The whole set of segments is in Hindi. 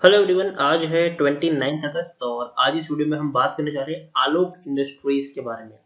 हेलो एवरीवन, आज है 29 अगस्त और आज इस वीडियो में हम बात करने जा रहे हैं आलोक इंडस्ट्रीज के बारे में।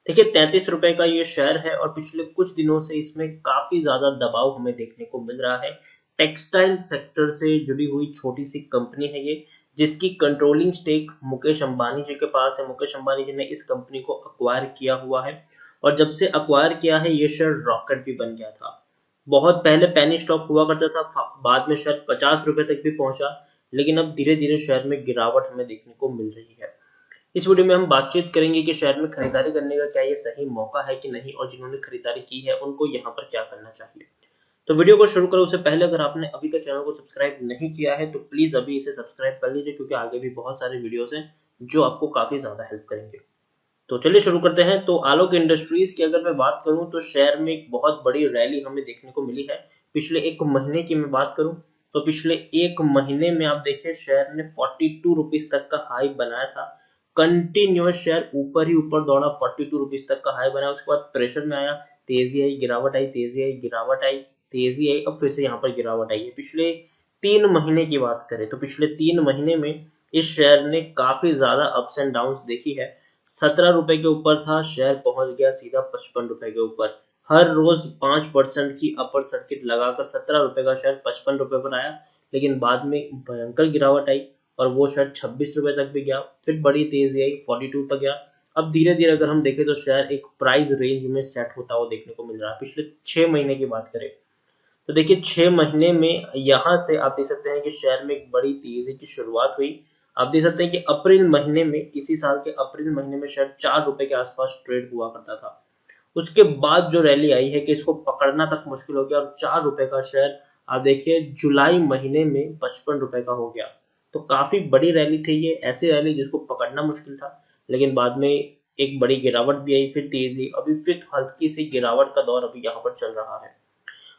देखिए, 33 रुपए का ये शेयर है और पिछले कुछ दिनों से इसमें काफी ज्यादा दबाव हमें देखने को मिल रहा है। टेक्सटाइल सेक्टर से जुड़ी हुई छोटी सी कंपनी है ये, जिसकी कंट्रोलिंग स्टेक मुकेश अंबानी जी के पास है। मुकेश अंबानी जी ने इस कंपनी को अक्वायर किया हुआ है और जब से अक्वायर किया है ये शेयर रॉकेट भी बन गया था। बहुत पहले पेनी स्टॉक हुआ करता था, बाद में शेयर 50 रुपए तक भी पहुंचा, लेकिन अब धीरे धीरे शेयर में गिरावट हमें देखने को मिल रही है। इस वीडियो में हम बातचीत करेंगे कि शेयर में खरीदारी करने का क्या ये सही मौका है कि नहीं, और जिन्होंने खरीदारी की है उनको यहाँ पर क्या करना चाहिए। तो वीडियो को शुरू करो उससे पहले अगर आपने अभी तक चैनल को सब्सक्राइब नहीं किया है तो प्लीज अभी इसे सब्सक्राइब कर लीजिए, क्योंकि आगे भी बहुत सारे वीडियोस हैं जो आपको काफी ज्यादा हेल्प करेंगे। तो चलिए शुरू करते हैं। तो आलोक इंडस्ट्रीज की अगर मैं बात करूं तो शेयर में एक बहुत बड़ी रैली हमें देखने को मिली है। पिछले एक महीने की मैं बात करूं तो पिछले एक महीने में आप देखिए शेयर ने 42 रुपीज तक का हाई बनाया था। कंटिन्यूअस शेयर ऊपर ही ऊपर दौड़ा, 42 रुपीज तक का हाई बनाया, उसके बाद प्रेशर में आया, तेजी आई, गिरावट आई, तेजी आई, गिरावट आई, तेजी आई, अब फिर से यहाँ पर गिरावट आई है। पिछले 3 महीने की बात करें तो पिछले 3 महीने में इस शेयर ने काफी ज्यादा अप्स एंड डाउन देखी है। 17 रुपए के ऊपर था, शेयर पहुंच गया सीधा 55 रुपए के ऊपर। हर रोज 5% की अपर सर्किट लगाकर 17 रुपए का शेयर 55 रुपए पर आया, लेकिन बाद में भयंकर गिरावट आई और वो शेयर 26 रुपए तक भी गया, फिर बड़ी तेजी आई, 42 तक गया। अब धीरे धीरे अगर हम देखें तो शेयर एक प्राइस रेंज में सेट होता हुआ देखने को मिल रहा है। पिछले 6 महीने की बात करें तो देखिए 6 महीने में यहाँ से आप देख सकते हैं कि शेयर में एक बड़ी तेजी की शुरुआत हुई। आप देख सकते हैं कि अप्रैल महीने में, इसी साल के अप्रैल महीने में शेयर 4 रुपए के आसपास ट्रेड हुआ करता था। उसके बाद जो रैली आई है कि इसको पकड़ना तक मुश्किल हो गया और 4 रुपए का शेयर आप देखिए जुलाई महीने में 55 रुपए का हो गया। तो काफी बड़ी रैली थी ये, ऐसी रैली जिसको पकड़ना मुश्किल था, लेकिन बाद में एक बड़ी गिरावट भी आई, फिर तेजी, अभी फिर हल्की सी गिरावट का दौर अभी यहाँ पर चल रहा है।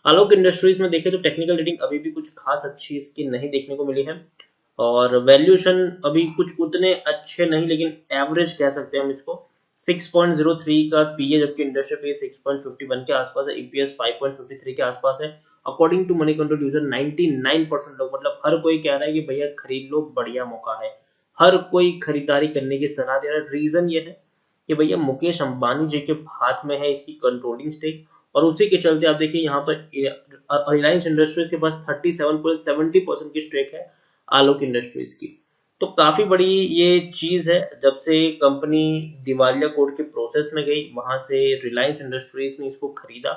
आलोक इंडस्ट्रीज में देखें तो टेक्निकल रेटिंग अभी भी कुछ खास अच्छी इसकी नहीं देखने को मिली है और वैल्यूएशन अभी कुछ उतने अच्छे नहीं, लेकिन एवरेज कह सकते हैं हम इसको। 6.03 का पीए, जबकि इंडस्ट्री पे 6.51 के आसपास है, ईपीएस 5.53 के आसपास है। According to Moneycontrol user 99% लोग, मतलब हर कोई कह रहा है कि भैया खरीद लो, बढ़िया मौका है। हर कोई खरीदारी करने की सलाह दे रहा है। रीजन ये है कि भैया मुकेश अंबानी जी के हाथ में है इसकी कंट्रोलिंग स्टेक, और उसी के चलते आप देखिए यहाँ पर रिलायंस इंडस्ट्रीज के पास 37.70% की स्टेक है आलोक इंडस्ट्रीज की। तो काफी बड़ी ये चीज है। जब से कंपनी दिवालिया कोड के प्रोसेस में गई, वहां से रिलायंस इंडस्ट्रीज ने इसको खरीदा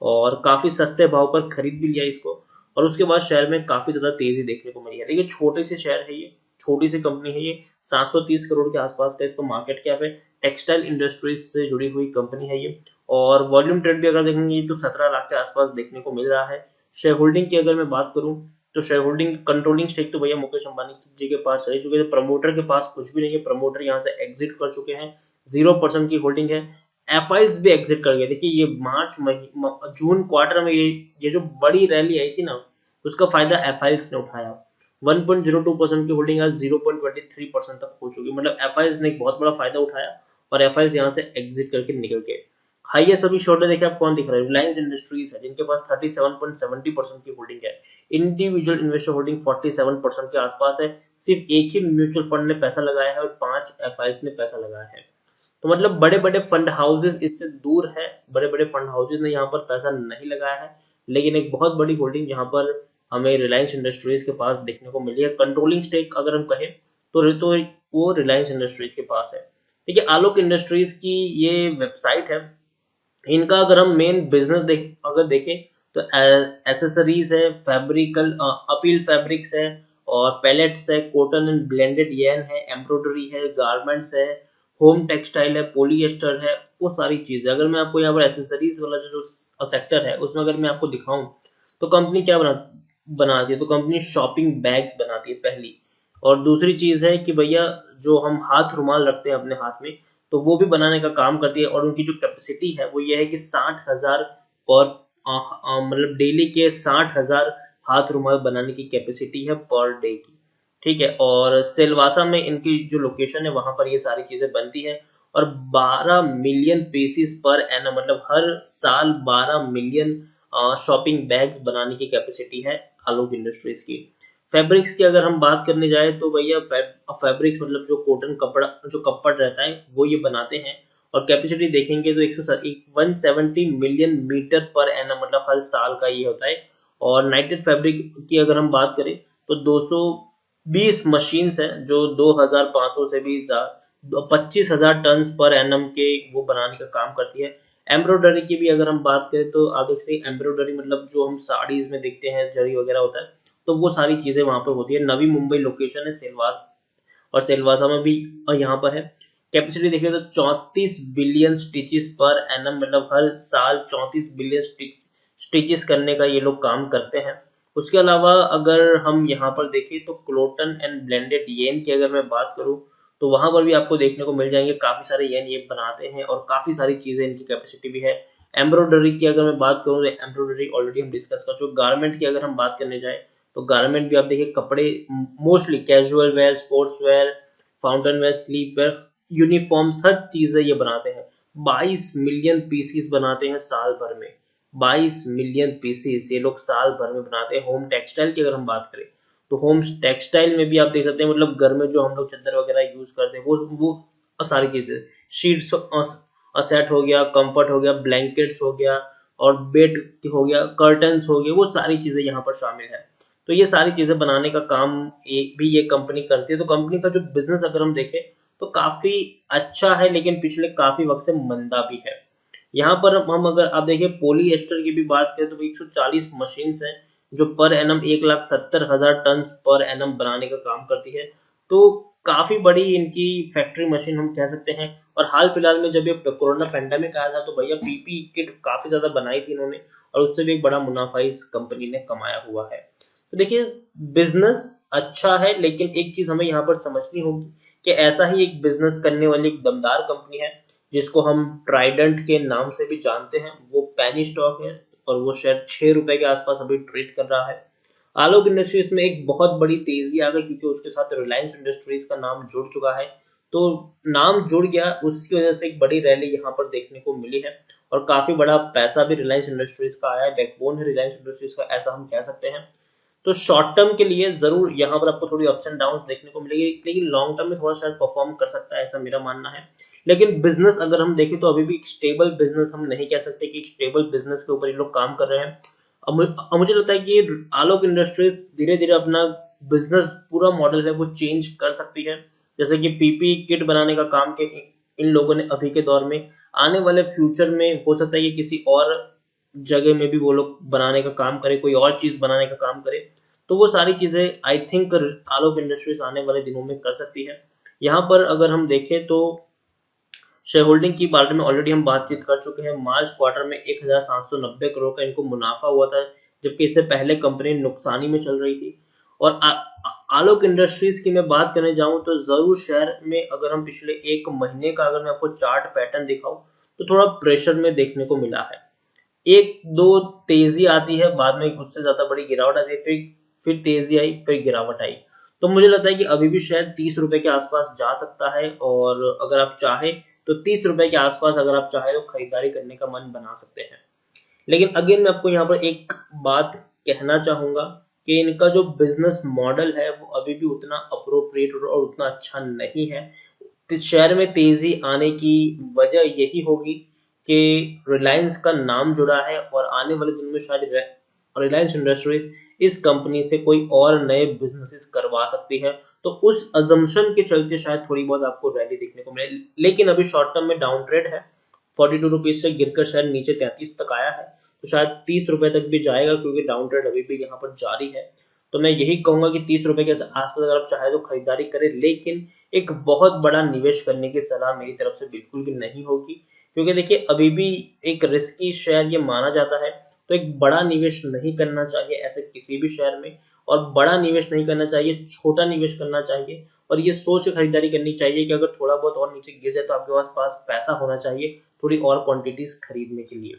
और काफी सस्ते भाव पर खरीद भी लिया इसको, और उसके बाद शेयर में काफी ज्यादा तेजी देखने को मिली है। देखिए छोटे से शेयर है ये, छोटी सी कंपनी है ये, 730 करोड़ के आसपास का इसका मार्केट कैप है। टेक्सटाइल इंडस्ट्रीज से जुड़ी हुई कंपनी है ये, और वॉल्यूम ट्रेड भी अगर देखेंगे तो 17 लाख के आसपास देखने को मिल रहा है। शेयर होल्डिंग की अगर मैं बात करूं तो शेयर होल्डिंग, कंट्रोलिंग स्टेक तो भैया मुकेश अंबानी जी के पास रह चुके थे, प्रमोटर के पास कुछ भी नहीं है, प्रमोटर यहाँ से एग्जिट कर चुके हैं, 0% की होल्डिंग है। एफआईज भी एग्जिट कर गए। देखिए ये जून क्वार्टर में ये जो बड़ी रैली आई थी ना, उसका फायदा एफआईज ने उठाया। 1.02% की होल्डिंग आज 0.23% तक हो चुकी, मतलब एफआईज ने एक बहुत बड़ा फायदा उठाया और एफआईज यहाँ से एग्जिट करके निकल गए। हाईएस्ट अभी शॉर्ट देखिए आप कौन दिख रहा है, रिलायंस इंडस्ट्रीज है, जिनके पास 37.70% की होल्डिंग है। इंडिविजुअल इन्वेस्टर होल्डिंग 47% के आसपास है। सिर्फ एक ही म्यूचुअल फंड ने पैसा लगाया है और 5 एफआईज ने पैसा लगाया है। तो मतलब बड़े बड़े फंड हाउसेस इससे दूर है, बड़े बड़े फंड हाउसेस ने यहाँ पर पैसा नहीं लगाया है, लेकिन एक बहुत बड़ी होल्डिंग यहाँ पर हमें रिलायंस इंडस्ट्रीज के पास देखने को मिली है। कंट्रोलिंग स्टेक अगर हम कहें तो वो रिलायंस इंडस्ट्रीज के पास है। देखिए आलोक इंडस्ट्रीज की ये वेबसाइट है, इनका अगर हम मेन बिजनेस अगर देखें तो एसेसरीज है, फैब्रिकल अपील फैब्रिक्स है, और पैलेट्स है, कॉटन एंड ब्लेंडेड येन है, एम्ब्रॉयडरी है, गारमेंट्स है, होम टेक्सटाइल है, पॉलिएस्टर है, वो सारी चीजें। अगर मैं आपको यहाँ पर एसेसरीज वाला जो सेक्टर है उसमें अगर मैं आपको दिखाऊं तो कंपनी क्या बनाती है, तो कंपनी शॉपिंग बैग्स बनाती है पहली। और दूसरी चीज है कि भैया जो हम हाथ रुमाल रखते हैं अपने हाथ में, तो वो भी बनाने का काम करती है, और उनकी जो कैपेसिटी है वो ये है कि 60,000 पर मतलब डेली के 60,000 हाथ रुमाल बनाने की कैपेसिटी है पर डे की। ठीक है, और सिलवासा में इनकी जो लोकेशन है वहां पर ये सारी चीजें बनती है, और 12 मिलियन पीसीस पर एनम, मतलब हर साल 12 मिलियन शॉपिंग बैग्स बनाने की कैपेसिटी है आलोक इंडस्ट्रीज की। फैब्रिक्स की अगर हम बात करने जाए तो भैया फैब्रिक्स मतलब जो कॉटन कपड़ा जो कपड़ रहता है वो ये बनाते हैं। और कैपेसिटी देखेंगे तो 170 मिलियन मीटर पर एनम मतलब हर साल का ये होता है। और नाइट्रेट फैब्रिक की अगर हम बात करें तो 220 मशीन्स हैं जो 2500 से भी 25,000 टन पर एनम के वो बनाने का काम करती है। एम्ब्रॉयडरी की भी अगर हम बात करें तो आप देख सकते हैं एम्ब्रॉयडरी मतलब जो हम साड़ीज में देखते हैं जरी वगैरह होता है तो वो सारी चीजें वहां पर होती है। नवी मुंबई लोकेशन है सिलवासा, और सिलवासा में भी यहाँ पर है। कैपेसिटी देखिए तो 34 बिलियन स्टिचेस पर एनम मतलब हर साल 34 बिलियन स्टिचेस करने का ये लोग काम करते हैं। उसके अलावा अगर हम यहाँ पर देखें तो क्लोटन एंड ब्लेंडेड येन की अगर मैं बात करूँ तो वहां पर भी आपको देखने को मिल जाएंगे काफी सारे येन ये बनाते हैं और काफी सारी चीजें इनकी कैपेसिटी भी है। एम्ब्रॉयडरी की अगर मैं बात करूँ तो एम्ब्रॉयडरी ऑलरेडी हम डिस्कस कर चुके। गारमेंट की अगर हम बात करने जाए तो गारमेंट भी आप देखिए कपड़े mostly casual wear, sports wear, fountain wear, sleep wear, uniforms हर चीजें ये बनाते हैं। 22 मिलियन पीसीस बनाते हैं साल भर में। 22 मिलियन पीसीस ये लोग साल भर में बनाते हैं। होम टेक्सटाइल की अगर हम बात करें तो होम टेक्सटाइल में भी आप देख सकते हैं मतलब घर में जो हम लोग चादर वगैरह यूज करते हैं वो सारी चीजें, शीट्स सेट हो गया, कंफर्ट हो गया, ब्लैंकेट्स हो गया और बेड हो गया, कर्टन्स हो गए, वो सारी चीजें यहाँ पर शामिल है। तो ये सारी चीजें बनाने का काम भी ये कंपनी करती है। तो कंपनी का जो बिजनेस अगर हम देखें तो काफी अच्छा है लेकिन पिछले काफी वक्त से मंदा भी है। यहाँ पर हम अगर आप देखिए पॉलीएस्टर की भी बात करें तो 140 मशीन हैं जो per annum 1,70,000 ton per annum बनाने का काम करती है। तो काफी बड़ी इनकी फैक्ट्री मशीन हम कह सकते हैं। और हाल फिलहाल में जब ये कोरोना पेंडेमिक आया था तो भैया पीपी किट काफी ज्यादा बनाई थी इन्होंने और उससे भी एक बड़ा मुनाफा इस कंपनी ने कमाया हुआ है। तो देखिए बिजनेस अच्छा है लेकिन एक चीज हमें यहाँ पर समझनी होगी कि ऐसा ही एक बिजनेस करने वाली एक दमदार कंपनी है जिसको हम ट्राइडेंट के नाम से भी जानते हैं। वो पैनी स्टॉक है और वो शेयर 6 रुपए के आसपास अभी ट्रेड कर रहा है। आलोक इंडस्ट्रीज में एक बहुत बड़ी तेजी आ गई क्योंकि उसके साथ रिलायंस इंडस्ट्रीज का नाम जुड़ चुका है। तो नाम जुड़ गया उसकी वजह से एक बड़ी रैली यहाँ पर देखने को मिली है और काफी बड़ा पैसा भी रिलायंस इंडस्ट्रीज का आया है। बैकबोन है रिलायंस इंडस्ट्रीज का ऐसा हम कह सकते हैं। तो शॉर्ट टर्म के लिए जरूर यहाँ पर आपको थोड़ी अप्स एंड डाउन देखने को मिलेगी लेकिन लॉन्ग टर्म में थोड़ा शायद परफॉर्म कर सकता है ऐसा मेरा मानना है। लेकिन बिजनेस अगर हम देखें तो अभी भी एक स्टेबल बिजनेस हम नहीं कह सकते कि स्टेबल बिजनेस के ऊपर ये लोग काम कर रहे हैं। अब मुझे लगता है कि आलोक इंडस्ट्रीज धीरे धीरे अपना बिजनेस पूरा मॉडल है वो चेंज कर सकती है। जैसे कि पीपी किट बनाने का काम के इन लोगों ने अभी के दौर में, आने वाले फ्यूचर में हो सकता है कि किसी और जगह में भी वो लोग बनाने का काम करे, कोई और चीज बनाने का काम करे। तो वो सारी चीजें आई थिंक आलोक इंडस्ट्रीज आने वाले दिनों में कर सकती है। यहाँ पर अगर हम देखें तो शेयर होल्डिंग की बारे में ऑलरेडी हम बातचीत कर चुके हैं। मार्च क्वार्टर में 1,790 करोड़ का इनको मुनाफा हुआ था जबकि इससे पहले कंपनी नुकसानी में चल रही थी। और आलोक इंडस्ट्रीज की मैं बात करने जाऊं तो जरूर शेयर में अगर हम पिछले एक महीने का अगर मैं आपको चार्ट पैटर्न दिखाऊं तो थोड़ा प्रेशर में देखने को मिला है। एक दो तेजी आती है बाद में उससे ज्यादा बड़ी गिरावट आती है, फिर तेजी आई फिर गिरावट आई। तो मुझे लगता है कि अभी भी शायद 30 रुपए के आसपास जा सकता है और अगर आप चाहे तो 30 रुपए के आसपास अगर आप चाहे तो खरीदारी करने का मन बना सकते हैं। लेकिन अगेन मैं आपको यहाँ पर एक बात कहना चाहूंगा कि इनका जो बिजनेस मॉडल है वो अभी भी उतना अप्रोप्रिएट और उतना अच्छा नहीं है। इस शेयर में तेजी आने की वजह यही होगी कि रिलायंस का नाम जुड़ा है और आने वाले दिनों में शायद रिलायंस इंडस्ट्रीज इस कंपनी से कोई और नए बिजनेसेस करवा सकती है। तो उस अजम्पशन के चलते शायद थोड़ी बहुत आपको रैली देखने को मिले लेकिन अभी शॉर्ट टर्म में डाउन ट्रेड है। 42 रुपीज से गिरकर शायद नीचे 33 तक आया है तो शायद 30 रुपए तक भी जाएगा क्योंकि डाउन ट्रेड अभी भी यहाँ पर जारी है। तो मैं यही कहूंगा कि 30 रुपए के आसपास अगर आप चाहे तो खरीदारी करें लेकिन एक बहुत बड़ा निवेश करने की सलाह मेरी तरफ से बिल्कुल भी नहीं होगी क्योंकि देखिए अभी भी एक रिस्की शेयर ये माना जाता है। तो एक बड़ा निवेश नहीं करना चाहिए ऐसे किसी भी शेयर में, और बड़ा निवेश नहीं करना चाहिए, छोटा निवेश करना चाहिए और ये सोच के खरीदारी करनी चाहिए कि अगर थोड़ा बहुत और नीचे गिर जाए तो आपके पास पैसा होना चाहिए थोड़ी और क्वांटिटीज खरीदने के लिए।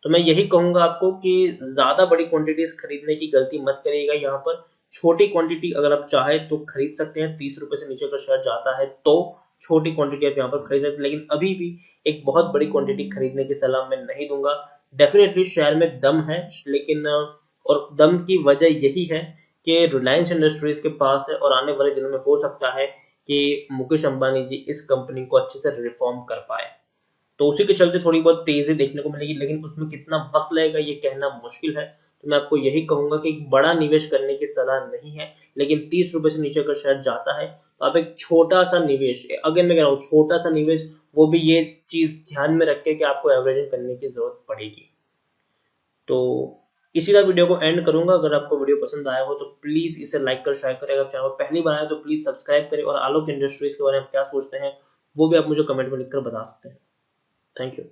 तो मैं यही कहूंगा आपको कि ज्यादा बड़ी क्वांटिटीज खरीदने की गलती मत करिएगा। यहाँ पर छोटी क्वांटिटी अगर आप चाहे तो खरीद सकते हैं। 30 रुपए से नीचे का शेयर जाता है तो छोटी क्वांटिटी आप यहाँ पर खरीद सकते हैं लेकिन अभी भी एक बहुत बड़ी क्वांटिटी खरीदने की सलाह मैं नहीं दूंगा। डेफिनेटली शेयर में दम है लेकिन और दम की वजह यही है कि रिलायंस इंडस्ट्रीज के पास है और आने वाले दिनों में हो सकता है कि मुकेश अंबानी जी इस कंपनी को अच्छे से रिफॉर्म कर पाए। तो उसी के चलते थोड़ी बहुत तेजी देखने को मिलेगी, लेकिन उसमें कितना वक्त लगेगा ये कहना मुश्किल है। तो मैं आपको यही कहूंगा कि एक बड़ा निवेश करने की सलाह नहीं है, लेकिन 30 रुपए से नीचे अगर शेयर जाता है तो आप एक छोटा सा निवेश, अगर मैं कह रहा हूँ छोटा सा निवेश, वो भी ये चीज ध्यान में रख के कि आपको एवरेजिंग करने की जरूरत पड़ेगी। तो इसी का वीडियो को एंड करूंगा। अगर आपको वीडियो पसंद आया हो तो प्लीज इसे लाइक कर शेयर करें। अगर चैनल पहली बार आए तो प्लीज सब्सक्राइब करें, और आलोक इंडस्ट्रीज के बारे में क्या सोचते हैं वो भी आप मुझे कमेंट में लिखकर बता सकते हैं। Thank you.